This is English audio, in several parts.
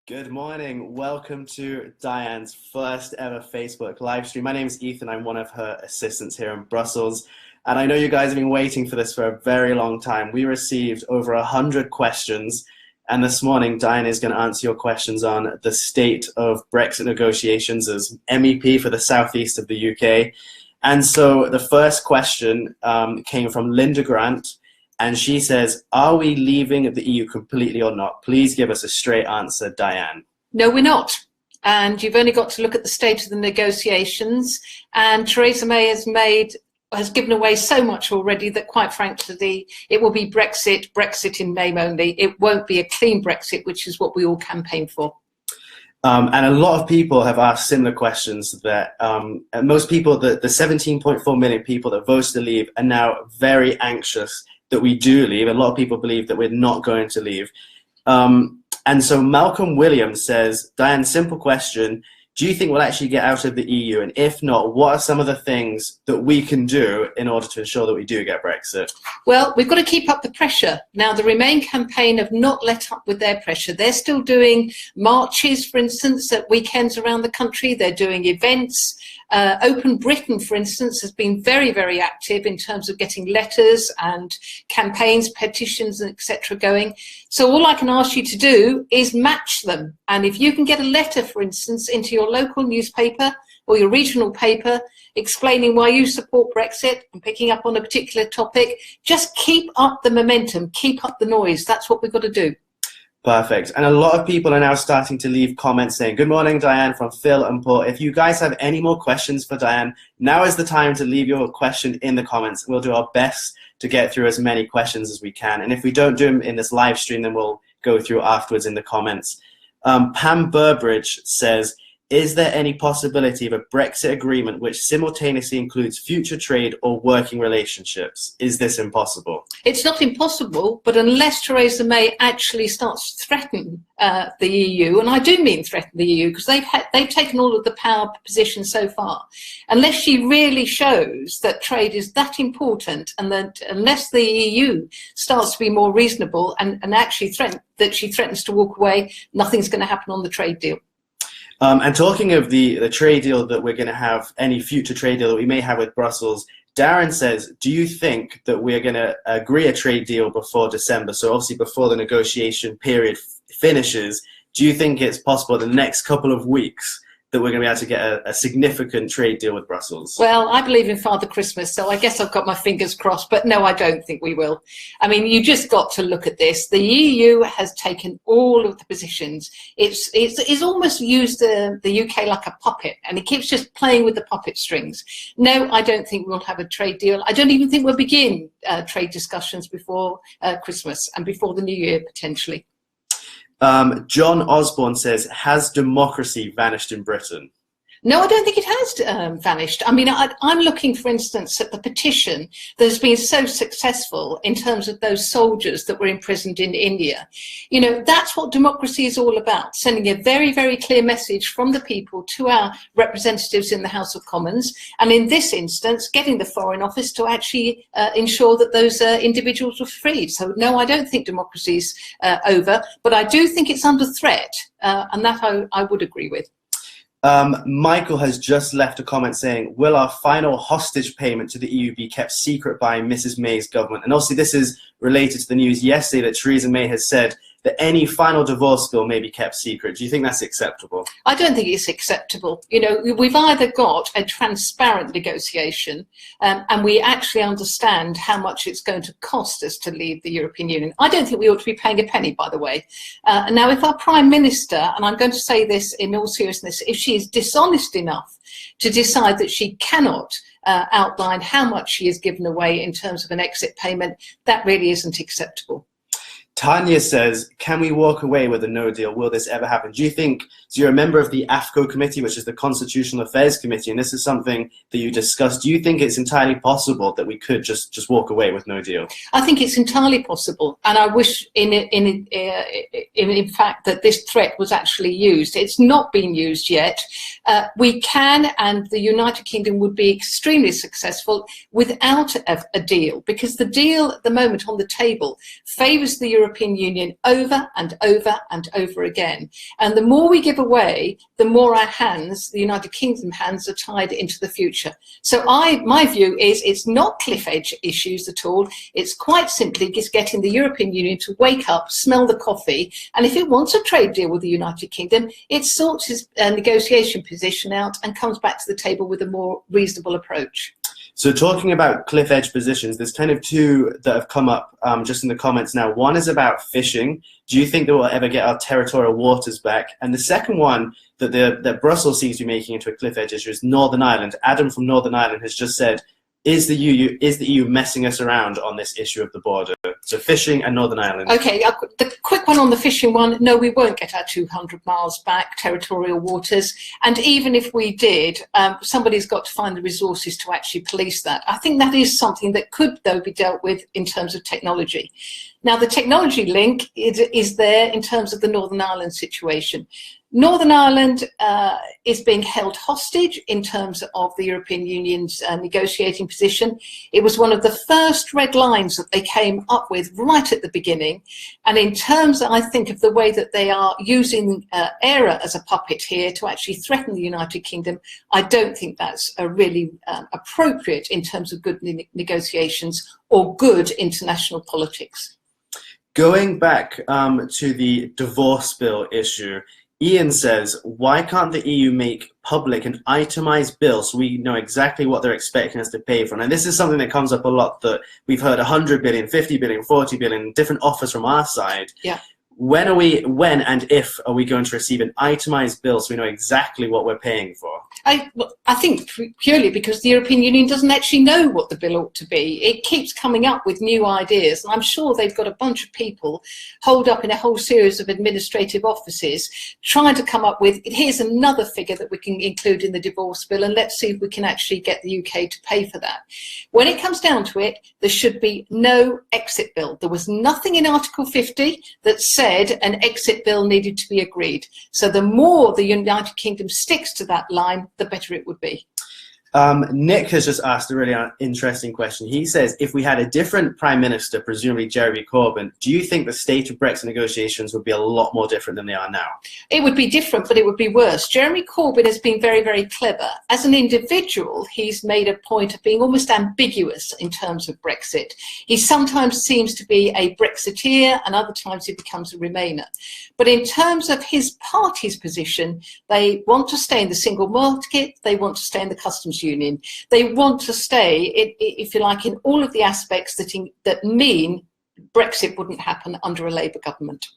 Good morning. Welcome to Diane's first ever Facebook live stream. My name is Ethan. I'm one of her assistants here in Brussels. And I know you guys have been waiting for this for a very long time. We received over 100 questions. And this morning, Diane is going to answer your questions on the state of Brexit negotiations as MEP for the southeast of the UK. And so the first question came from Linda Grant. And she says, are we leaving the EU completely or not? Please give us a straight answer, Diane. No, we're not. And you've only got to look at the state of the negotiations. And Theresa May has given away so much already that, quite frankly, it will be Brexit in name only. It won't be a clean Brexit, which is what we all campaign for. And a lot of people have asked similar questions that most people, the 17.4 million people that voted to leave, are now very anxious that we do leave. A lot of people believe that we're not going to leave. And so Malcolm Williams says, Diane, simple question. Do you think we'll actually get out of the EU? And if not, what are some of the things that we can do in order to ensure that we do get Brexit? Well, we've got to keep up the pressure. Now, the Remain campaign have not let up with their pressure. They're still doing marches, for instance, at weekends around the country. They're doing events. Open Britain, for instance, has been very, very active in terms of getting letters and campaigns, petitions, etc. going. So all I can ask you to do is match them. And if you can get a letter, for instance, into your local newspaper or your regional paper explaining why you support Brexit and picking up on a particular topic, just keep up the momentum, keep up the noise. That's what we've got to do. Perfect. And a lot of people are now starting to leave comments saying, good morning, Diane, from Phil and Paul. If you guys have any more questions for Diane, now is the time to leave your question in the comments. We'll do our best to get through as many questions as we can. And if we don't do them in this live stream, then we'll go through afterwards in the comments. Pam Burbridge says, is there any possibility of a Brexit agreement which simultaneously includes future trade or working relationships? Is this impossible? It's not impossible, but unless Theresa May actually starts to threaten the EU, and I do mean threaten the EU because they've taken all of the power positions so far, unless she really shows that trade is that important, and that unless the EU starts to be more reasonable and actually she threatens to walk away, nothing's going to happen on the trade deal. And talking of the trade deal that we're going to have, any future trade deal that we may have with Brussels, Darren says, do you think that we're going to agree a trade deal before December? So obviously before the negotiation period finishes, do you think it's possible the next couple of weeks that we're going to be able to get a significant trade deal with Brussels? Well, I believe in Father Christmas, so I guess I've got my fingers crossed, but no, I don't think we will. I mean, you just got to look at this. The EU has taken all of the positions. It's almost used the UK like a puppet, and it keeps just playing with the puppet strings. No, I don't think we'll have a trade deal. I don't even think we'll begin trade discussions before Christmas and before the New Year, potentially. John Osborne says, has democracy vanished in Britain? No, I don't think it has vanished. I mean, I'm looking, for instance, at the petition that has been so successful in terms of those soldiers that were imprisoned in India. You know, that's what democracy is all about, sending a very, very clear message from the people to our representatives in the House of Commons, and in this instance, getting the Foreign Office to actually ensure that those individuals were freed. So, no, I don't think democracy's over, but I do think it's under threat, and that I would agree with. Michael has just left a comment saying, will our final hostage payment to the EU be kept secret by Mrs. May's government? And obviously this is related to the news yesterday that Theresa May has said that any final divorce bill may be kept secret. Do you think that's acceptable? I don't think it's acceptable. You know, we've either got a transparent negotiation and we actually understand how much it's going to cost us to leave the European Union. I don't think we ought to be paying a penny, by the way. Now, if our Prime Minister, and I'm going to say this in all seriousness, if she is dishonest enough to decide that she cannot outline how much she has given away in terms of an exit payment, that really isn't acceptable. Tanya says, can we walk away with a no deal? Will this ever happen? Do you think, so you're a member of the AFCO committee, which is the Constitutional Affairs Committee, and this is something that you discussed. Do you think it's entirely possible that we could just walk away with no deal? I think it's entirely possible, and I wish in fact that this threat was actually used. It's not been used yet. We can, and the United Kingdom would be extremely successful without a deal, because the deal at the moment on the table favours the European Union over and over and over again. And the more we give away, the more our hands, the United Kingdom hands, are tied into the future. So my view is it's not cliff edge issues at all. It's quite simply just getting the European Union to wake up, smell the coffee, and if it wants a trade deal with the United Kingdom, it sorts its negotiation position out and comes back to the table with a more reasonable approach. So talking about cliff edge positions, there's kind of two that have come up just in the comments now. One is about fishing. Do you think that we'll ever get our territorial waters back? And the second one that Brussels seems to be making into a cliff edge issue is Northern Ireland. Adam from Northern Ireland has just said, is the EU messing us around on this issue of the border? So fishing and Northern Ireland. Okay, the quick one on the fishing one, no, we won't get our 200 miles back, territorial waters. And even if we did, somebody's got to find the resources to actually police that. I think that is something that could, though, be dealt with in terms of technology. Now, the technology link is there in terms of the Northern Ireland situation. Northern Ireland is being held hostage in terms of the European Union's negotiating position. It was one of the first red lines that they came up with right at the beginning. And in terms, I think, of the way that they are using ERA as a puppet here to actually threaten the United Kingdom, I don't think that's really appropriate in terms of good negotiations or good international politics. Going back to the divorce bill issue, Ian says, why can't the EU make public an itemized bill so we know exactly what they're expecting us to pay for? And this is something that comes up a lot, that we've heard 100 billion, 50 billion, 40 billion, different offers from our side. Yeah. When and if are we going to receive an itemized bill so we know exactly what we're paying for? I think purely because the European Union doesn't actually know what the bill ought to be. It keeps coming up with new ideas, and I'm sure they've got a bunch of people holed up in a whole series of administrative offices trying to come up with, here's another figure that we can include in the divorce bill, and let's see if we can actually get the UK to pay for that. When it comes down to it, there should be no exit bill. There was nothing in Article 50 that said an exit bill needed to be agreed. So the more the United Kingdom sticks to that line, the better it would be. Nick has just asked a really interesting question. He says, if we had a different Prime Minister, presumably Jeremy Corbyn, do you think the state of Brexit negotiations would be a lot more different than they are now? It would be different, but it would be worse. Jeremy Corbyn has been very, very clever. As an individual, he's made a point of being almost ambiguous in terms of Brexit. He sometimes seems to be a Brexiteer, and other times he becomes a Remainer. But in terms of his party's position, they want to stay in the single market, they want to stay in the customs union. They want to stay, if you like, in all of the aspects that mean Brexit wouldn't happen under a Labour government.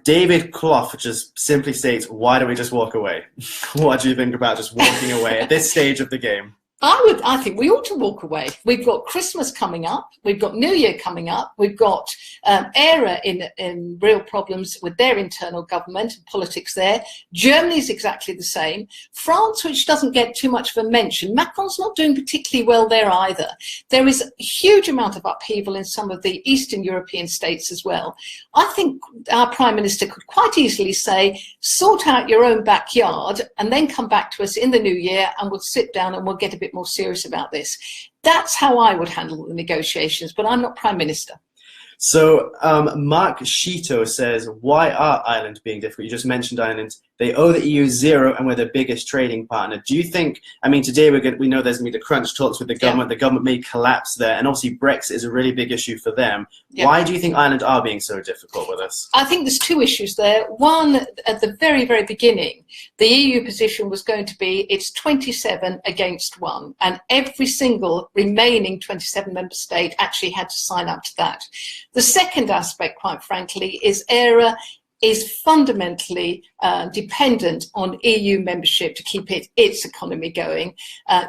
David Clough just simply states, why don't we just walk away? What do you think about just walking away at this stage of the game? I think we ought to walk away. We've got Christmas coming up. We've got New Year coming up. We've got ERA in real problems with their internal government and politics there. Germany's exactly the same. France, which doesn't get too much of a mention. Macron's not doing particularly well there either. There is a huge amount of upheaval in some of the Eastern European states as well. I think our Prime Minister could quite easily say, sort out your own backyard and then come back to us in the new year and we'll sit down and we'll get a bit more serious about this. That's how I would handle the negotiations, but I'm not Prime Minister. So Mark Shito says, why are Ireland being difficult? You just mentioned Ireland. They owe the EU zero and we're their biggest trading partner. Do you think, I mean, today we know there's going to be the crunch talks with the government. Yeah. The government may collapse there. And obviously Brexit is a really big issue for them. Yeah. Why do you think Ireland are being so difficult with us? I think there's two issues there. One, at the very, very beginning, the EU position was going to be it's 27 against 1. And every single remaining 27 member state actually had to sign up to that. The second aspect, quite frankly, is ERA is fundamentally dependent on EU membership to keep its economy going.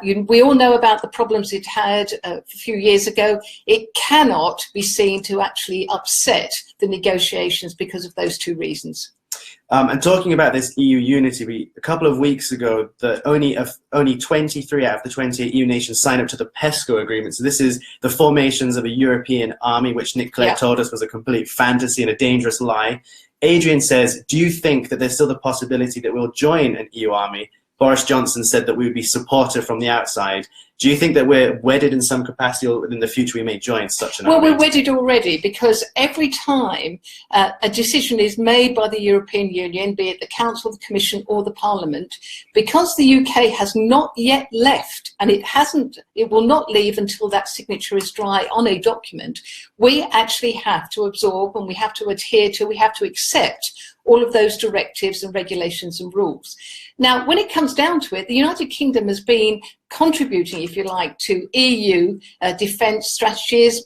We all know about the problems it had a few years ago. It cannot be seen to actually upset the negotiations because of those two reasons. And talking about this EU unity, a couple of weeks ago, only 23 out of the 28 EU nations signed up to the PESCO agreement. So this is the formations of a European army, which Nick Clegg told us was a complete fantasy and a dangerous lie. Adrian says, do you think that there's still the possibility that we'll join an EU army? Boris Johnson said that we would be supportive from the outside. Do you think that we're wedded in some capacity, or in the future we may join such an Well, arrangement? we're wedded already, because every time a decision is made by the European Union, be it the Council, the Commission or the Parliament, because the UK has not yet left, and it will not leave until that signature is dry on a document, we actually have to absorb, and we have to adhere to, we have to accept all of those directives and regulations and rules. Now, when it comes down to it, the United Kingdom has been contributing, if you like, to EU defence strategies,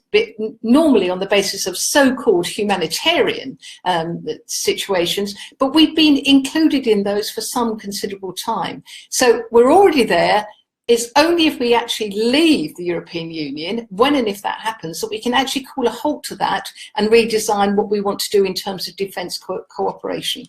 normally on the basis of so-called humanitarian situations, but we've been included in those for some considerable time. So we're already there. It's only if we actually leave the European Union, when and if that happens, that we can actually call a halt to that and redesign what we want to do in terms of defence cooperation.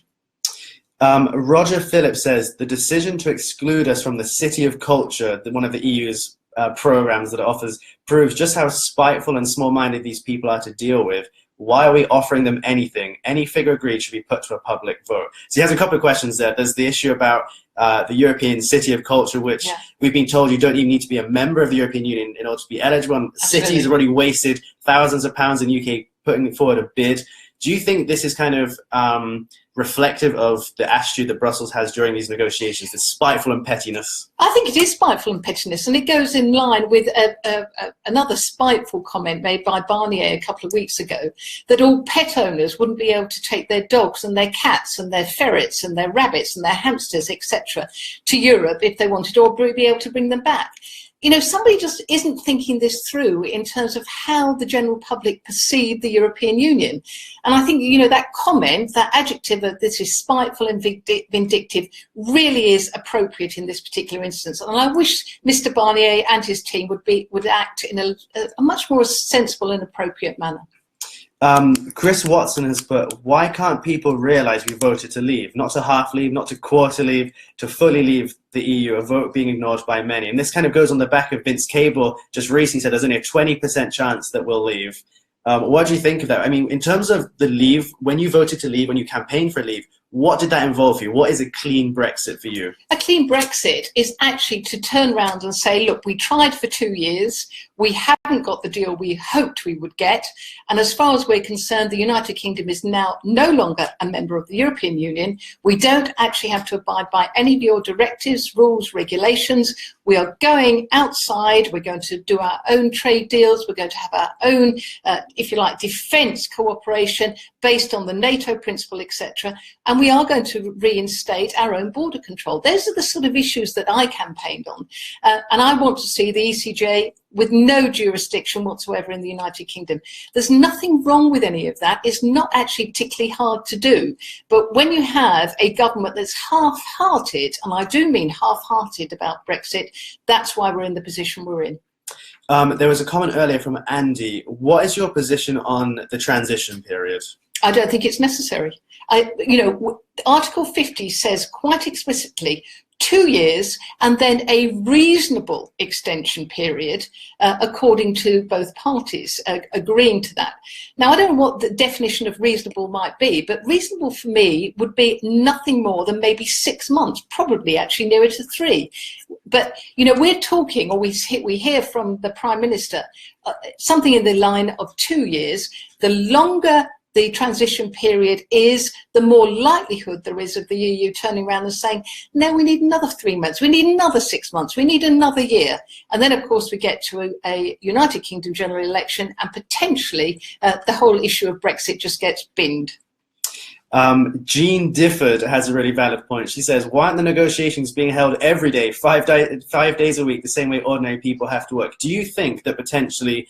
Roger Phillips says the decision to exclude us from the City of Culture, one of the EU's programs that it offers, proves just how spiteful and small-minded these people are to deal with. Why are we offering them anything? Any figure agreed should be put to a public vote. So he has a couple of questions there. There's the issue about the European City of Culture, which we've been told you don't even need to be a member of the European Union in order to be eligible. And cities have already wasted thousands of pounds in UK putting forward a bid. Do you think this is kind of reflective of the attitude that Brussels has during these negotiations, the spiteful and pettiness? I think it is spiteful and pettiness, and it goes in line with another spiteful comment made by Barnier a couple of weeks ago, that all pet owners wouldn't be able to take their dogs and their cats and their ferrets and their rabbits and their hamsters, etc., to Europe if they wanted, or be able to bring them back. You know, somebody just isn't thinking this through in terms of how the general public perceive the European Union. And I think, you know, that comment, that adjective that this is spiteful and vindictive, really is appropriate in this particular instance. And I wish Mr. Barnier and his team would act in a much more sensible and appropriate manner. Chris Watson has put, why can't people realise we voted to leave? Not to half leave, not to quarter leave, to fully leave the EU, a vote being ignored by many. And this kind of goes on the back of Vince Cable just recently said there's only a 20% chance that we'll leave. What do you think of that? I mean, in terms of the leave, when you voted to leave, when you campaigned for a leave, what did that involve for you? What is a clean Brexit for you? A clean Brexit is actually to turn around and say, look, we tried for 2 years, we haven't got the deal we hoped we would get, and as far as we're concerned, the United Kingdom is now no longer a member of the European Union. We don't actually have to abide by any of your directives, rules, regulations. We are going outside, we're going to do our own trade deals, we're going to have our own, if you like, defence cooperation based on the NATO principle, etc. And we are going to reinstate our own border control. Those are the sort of issues that I campaigned on. And I want to see the ECJ with no jurisdiction whatsoever in the United Kingdom. There's nothing wrong with any of that. It's not actually particularly hard to do. But when you have a government that's half-hearted, and I do mean half-hearted about Brexit, that's why we're in the position we're in. There was a comment earlier from Andy. What is your position on the transition period? I don't think it's necessary. Article 50 says quite explicitly 2 years and then a reasonable extension period according to both parties agreeing to that. Now, I don't know what the definition of reasonable might be, but reasonable for me would be nothing more than maybe 6 months, probably actually nearer to 3. But, you know, we're talking, or we hear from the Prime Minister, something in the line of 2 years. The longer the transition period is, the more likelihood there is of the EU turning around and saying, no, we need another 3 months, we need another 6 months, we need another year. And then, of course, we get to a United Kingdom general election, and potentially the whole issue of Brexit just gets binned. Jean Difford has a really valid point. She says, why aren't the negotiations being held every day, 5 days a week, the same way ordinary people have to work? Do you think that potentially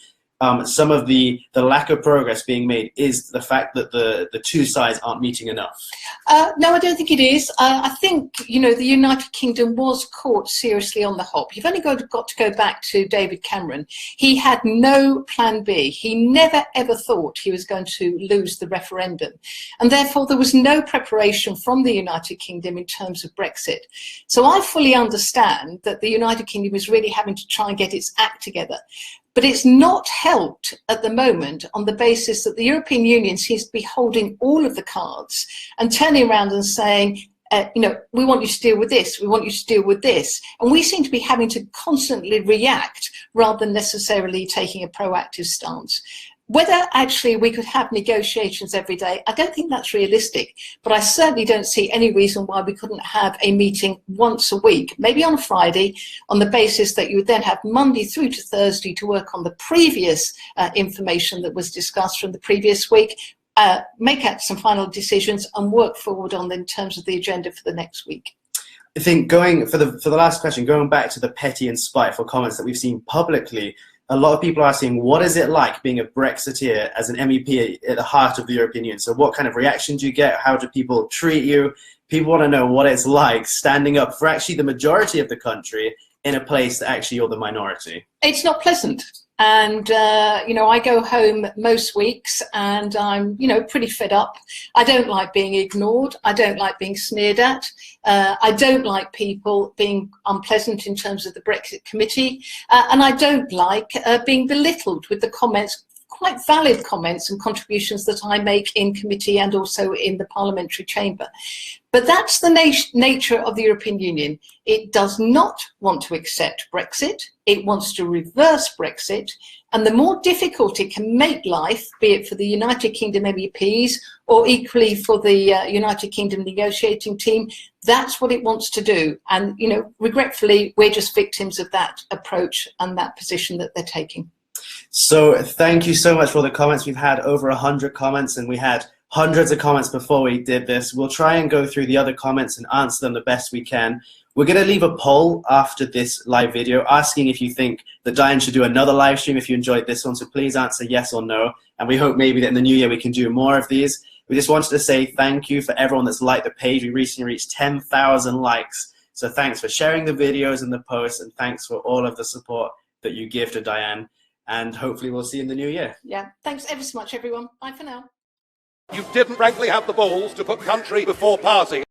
some of the lack of progress being made is the fact that the two sides aren't meeting enough? No, I don't think it is. I think, you know, the United Kingdom was caught seriously on the hop. You've only got to go back to David Cameron. He had no plan B. He never ever thought he was going to lose the referendum. And therefore there was no preparation from the United Kingdom in terms of Brexit. So I fully understand that the United Kingdom is really having to try and get its act together. But it's not helped at the moment on the basis that the European Union seems to be holding all of the cards and turning around and saying, we want you to deal with this, we want you to deal with this. And we seem to be having to constantly react rather than necessarily taking a proactive stance. Whether actually we could have negotiations every day, I don't think that's realistic, but I certainly don't see any reason why we couldn't have a meeting once a week, maybe on a Friday, on the basis that you would then have Monday through to Thursday to work on the previous information that was discussed from the previous week, make out some final decisions and work forward on in terms of the agenda for the next week. I think going for the last question, going back to the petty and spiteful comments that we've seen publicly, a lot of people are asking, what is it like being a Brexiteer as an MEP at the heart of the European Union? So what kind of reaction do you get? How do people treat you? People want to know what it's like standing up for actually the majority of the country in a place that actually you're the minority. It's not pleasant. And, I go home most weeks and I'm, pretty fed up. I don't like being ignored. I don't like being sneered at. I don't like people being unpleasant in terms of the Brexit committee. And I don't like being belittled with the comments, quite valid comments and contributions that I make in committee and also in the parliamentary chamber. But that's the nature of the European Union. It does not want to accept Brexit. It wants to reverse Brexit. And the more difficult it can make life, be it for the United Kingdom MEPs or equally for the United Kingdom negotiating team, that's what it wants to do. And, regretfully, we're just victims of that approach and that position that they're taking. So thank you so much for the comments. We've had over 100 comments and we had hundreds of comments before we did this. We'll try and go through the other comments and answer them the best we can. We're going to leave a poll after this live video asking if you think that Diane should do another live stream if you enjoyed this one. So please answer yes or no. And we hope maybe that in the new year we can do more of these. We just wanted to say thank you for everyone that's liked the page. We recently reached 10,000 likes. So thanks for sharing the videos and the posts, and thanks for all of the support that you give to Diane. And hopefully we'll see you in the new year. Yeah, thanks ever so much, everyone. Bye for now. You didn't frankly have the balls to put country before party.